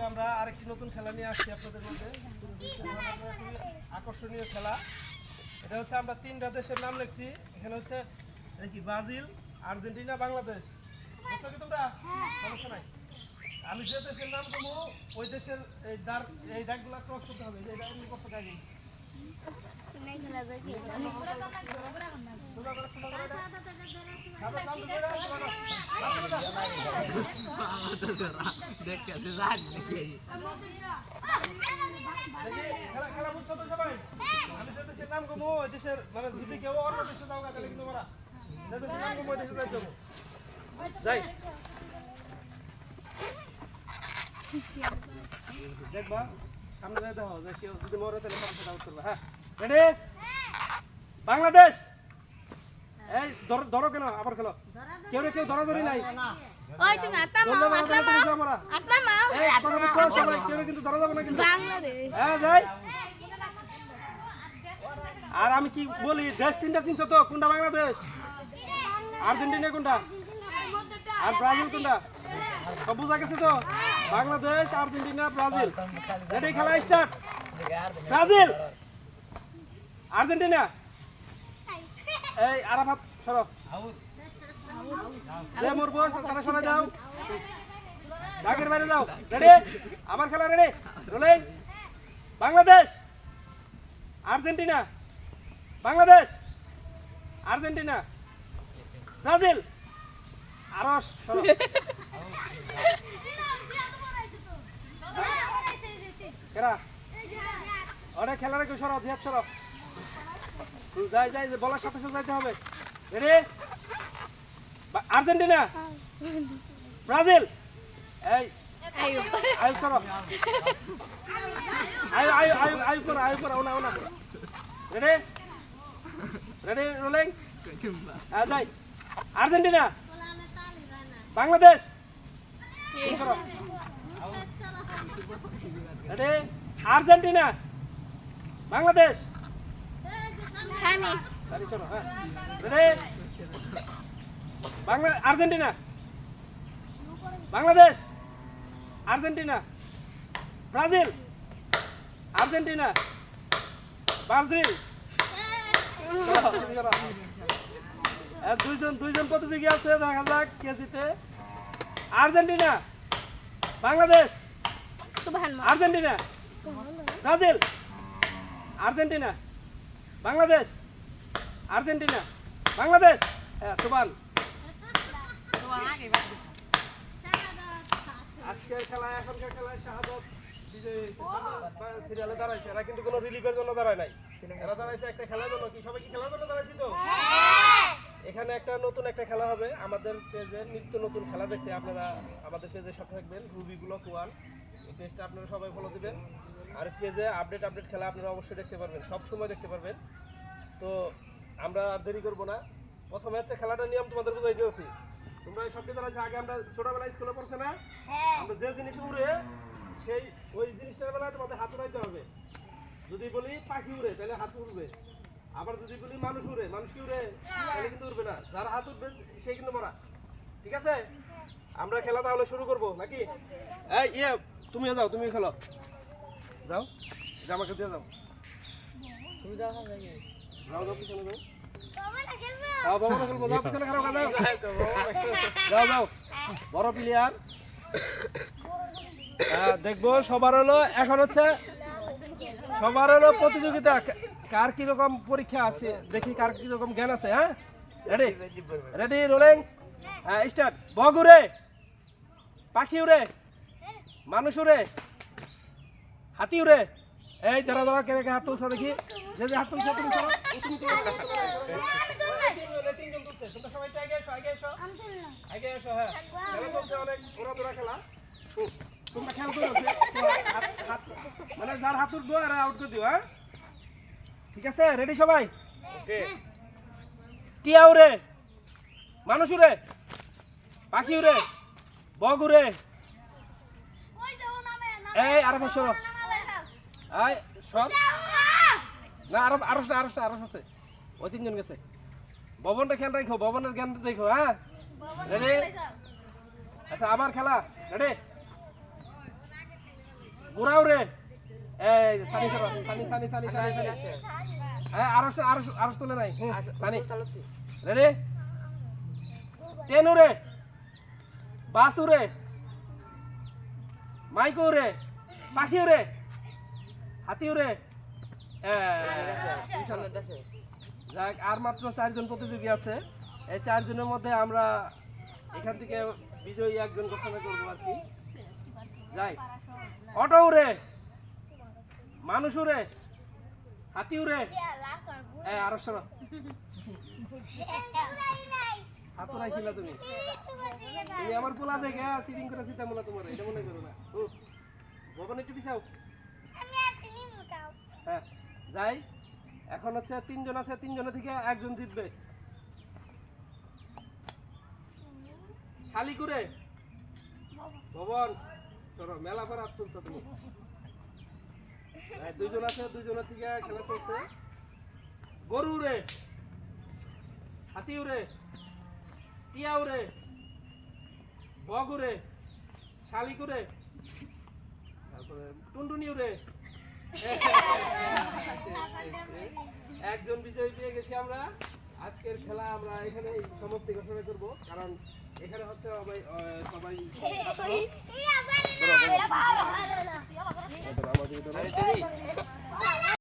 আমরা আরেকটি নতুন খেলা নিয়ে আসছি আপনাদের মধ্যে। আকর্ষণীয় খেলা। এটা হচ্ছে আমরা তিনটা দেশের নাম লিখছি। এখানে হচ্ছে কি ব্রাজিল, আর্জেন্টিনা, বাংলাদেশ। বুঝছো কি তোমরা? সমস্যা নাই। আমি যে দেশের নাম দেবো ওই দেশের এই দাগগুলো ক্রস করতে হবে। এই দাগগুলো করতে থাকি। খেলা বুঝছো তো সবাই? আমি যে দেশের নাম কমো ওই দেশের মানে যদি কেউ অন্য দেশে যাও তাহলে কিন্তু মারা যে দেশের নাম কমো ওই দেশে যাই যাবো যাই দেখবা সামনে যাই দেখো যে কেউ যদি মরে তাহলে মানুষের আউট করবে। হ্যাঁ রেডি বাংলাদেশ। এই ধরো কেন আবার খেলো কেউ কেউ ধরাধরি নাই। ওই তুমি আত্মা মাও এই আপনারা বুঝছো সবাই কেউ কিন্তু ধরা যাবে না কিন্তু বাংলাদেশ। হ্যাঁ যাই। আর আমি কি বলি দেশ তিনটা চিনছো তো? কোনটা বাংলাদেশ, আর্জেন্টিনা কোনটা, আর ব্রাজিল কোনটা? সব বুঝা গেছে তো? Bangladesh, Argentina, Brazil. রেডি খেলা স্টার্ট। Brazil, Argentina. এই আরাফাত সরো যে মরবো তারা সরে যাও, ডাকের বাইরে যাও। রেডি আবার খেলা ready rolling. Bangladesh, Argentina, Bangladesh, Argentina, Brazil. আরো সরো কেরা ওরে খেলা রেখে সরো জিয়াদ সরো যাই যাই বলার সাথে সাথে যাইতে হবে। Ready Argentina, Brazil. এই আয়ু করো আয়ু করো আয়ু করো ওনা ওনা। Ready ready rolling. যাই Argentina, Bangladesh. Ready Argentina, Bangladesh. Ready Argentina, Bangladesh, Argentina, Brazil, Argentina, Brazil. দুইজন প্রতিযোগী আছে, দেখা যাক কে জিতে। Argentina, Bangladesh, Argentina, Brazil, Argentina, Bangladesh, Argentina, Bangladesh. হ্যাঁ সুবান। আজকের খেলা এখনকার খেলায় শাহাদত বিজয়ী সিরিয়ালে দাঁড়াইছে। এরা কিন্তু কোনো রিলিফের জন্য দাঁড়ায় নাই, এরা দাঁড়াইছে একটা খেলার জন্য। কি সবাই কি খেলার জন্য দাঁড়াইছি তো? এখানে একটা নতুন একটা খেলা হবে। আমাদের পেজে নিত্য নতুন খেলা দেখতে আপনারা আমাদের পেজের সাথে থাকবেন। রুবি ব্লক 1 এই পেজটা আপনারা সবাই ফলো দিবেন। আর পেজে আপডেট খেলা আপনারা অবশ্যই দেখতে পারবেন, সব সময় দেখতে পারবেন। তো আমরা দেরি করব না। প্রথমে হচ্ছে খেলাটার নিয়ম তোমাদের বুঝাই দিয়েছি। তোমরা এই সবটি দাঁড়াইছে আগে আমরা ছোটবেলায় স্কুলে পড়ছে না? আমরা যে জিনিস উড়ে সেই ওই জিনিসটার বেলায় তোমাদের হাত উড়াইতে হবে। যদি বলি পাখি উড়ে তাহলে হাত উড়বে, আবার যদি বলি মানুষ উড়ে মানুষ কি উড়ে তাহলে কিন্তু উড়বে না। যার হাত উঠবে সে কিন্তু মারা। ঠিক আছে? আমরা খেলা তাহলে শুরু করব নাকি? এই তুমিও যাও, তুমি খেলো যাও, জামাকে দিয়ে যাও। তুমি যাও যাও পিছনে যাও। বড় প্লেয়ার দেখবো সবার হলো। এখন হচ্ছে সবার হলো প্রতিযোগিতা, কার কিরকম পরীক্ষা আছে দেখি, কার কিরকম জ্ঞান আছে। হ্যাঁ রেডি রেডি রোলিং স্টার্ট। বগ উড়ে, পাখি উড়ে, মানুষ উড়ে, হাতি উড়ে। এই যারা যারা কে হাত তুলছো দেখি, যে যে হাত তুলছো তুমি চলো। সবাই আগে এসো আগে এসো আগে এসো। হ্যাঁ খেলা চলছে অনেক ঘোরাধুরা খেলা। তোমরা খেয়াল করো মানে যার হাত উঠবো আর আউট করে দিও। হ্যাঁ ঠিক আছে রেডি সবাই? টিয়া উড়ে, মানুষ উড়ে, পাখি উড়ে, বগ উড়ে। এই আরো বছর সব না আরো আছে, ওই তিনজন গেছে। ভবনটা খেয়াল রাখো, ভবনের জ্ঞান দেখো। হ্যাঁ রেডি? আচ্ছা আবার খেলা রেডি ঘোরাও রে এই সানি সরো সানি সানি সানি সানি সানি হ্যাঁ আরো তোলে নাই সানি রেডি টেনু রে বাসু রে মাইকো রে পাখিও রে হাতিও রে যাক আর মাত্র 4 জন প্রতিযোগী আছে এই 4 জনের মধ্যে আমরা এখান থেকে বিজয়ী একজন ঘোষণা করবো আর কি যাই অটো উড়ে মানুষ উড়ে হাতি উড়ে আরো সরো হাত রাখছিল তুমি তুমি আমার পোলা দেখে চিটিং করে চিন্তা মনে তোমার এটা মনে করো না ভবন একটু পিছাও হ্যাঁ যাই এখন হচ্ছে 3 জন আছে 3 জনের থেকে একজন জিতবে শালি করে ভবন চলো মেলা পর হাত তুলছো তুমি 2 জন আছে 2 জনের থেকে খেলা চলছে গরু রে হাতি উড়ে টিয়া উড়ে বগ উড়ে শালি করে তারপরে টুনটুনি উড়ে একজন বিজয়ী পেয়ে গেছি আমরা আজকের খেলা আমরা এখানে সমাপ্তি ঘোষণা করব কারণ এখানে হচ্ছে সবাই